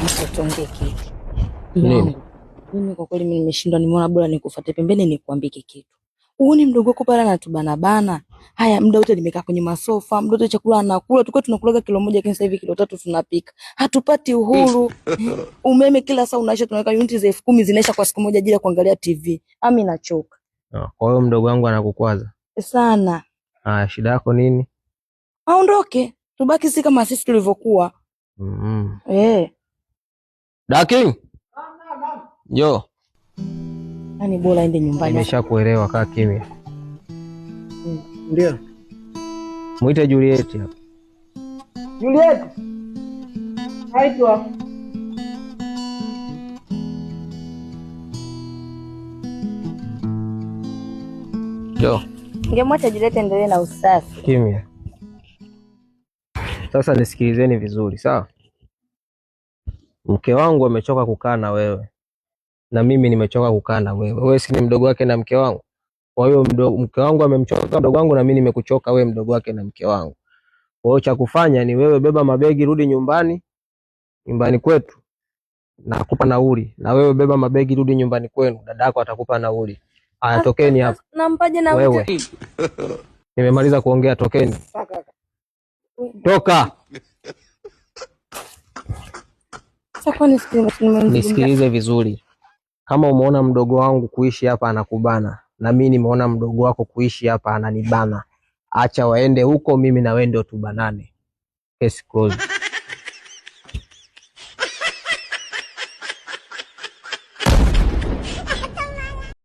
Msitongee kitu. Nini? Mimi kwa kweli nimeshindwa, nimeona bora nikufuate pembeni nikuambie kitu. Uone mdogo wako pale anatubana bana. Haya muda wote nimekaa kwenye masofa, muda wote chakula anakula, tulikuwa tunakulaga kilo moja lakini sasa hivi kilo 3 tunapika. Hatupati uhuru. Umeme kila saa unaisha, tunaweka uniti za 10,000 zinaisha kwa siku moja ajili ya kuangalia TV. Mimi nachoka. Kwa hiyo mdogo wangu anakukwaza sana. Shida yako nini? Aondoke. Tubaki sisi kama sisi tulivyokuwa. Daking. Yo. Yaani bora ende nyumbani. Nimeshakuelewa, kaa kimya. Ndio. Muite Juliet hapa. Juliet. Haitwa. Yo. Ningemwacha Juliet endelee na usafi. Kimya. Sasa nisikilizeni vizuri, sawa? Mke wangu amechoka kukaa na wewe. Na mimi nimechoka kukaa na wewe. Wewe si ni mdogo wake na mke wangu. Kwa hiyo mke wangu amemchoka mdogo wangu na mimi nimekuchoka wewe mdogo wake na mke wangu. Kwa hiyo cha kufanya ni wewe beba mabegi rudi nyumbani kwetu. Nakupa nauli. Na wewe beba mabegi rudi nyumbani kwenu. Dadako atakupa nauli. Haya, tokeni hapa. Nampaje nauli? Wewe. Nimemaliza kuongea, tokeni. Toka. Nisikilize vizuri. Kama umeona mdogo wangu kuishi hapa anakubana, na mimi nimeona mdogo wako kuishi hapa ananibana, acha waende huko, mimi na wewe ndio tubanane. Case closed.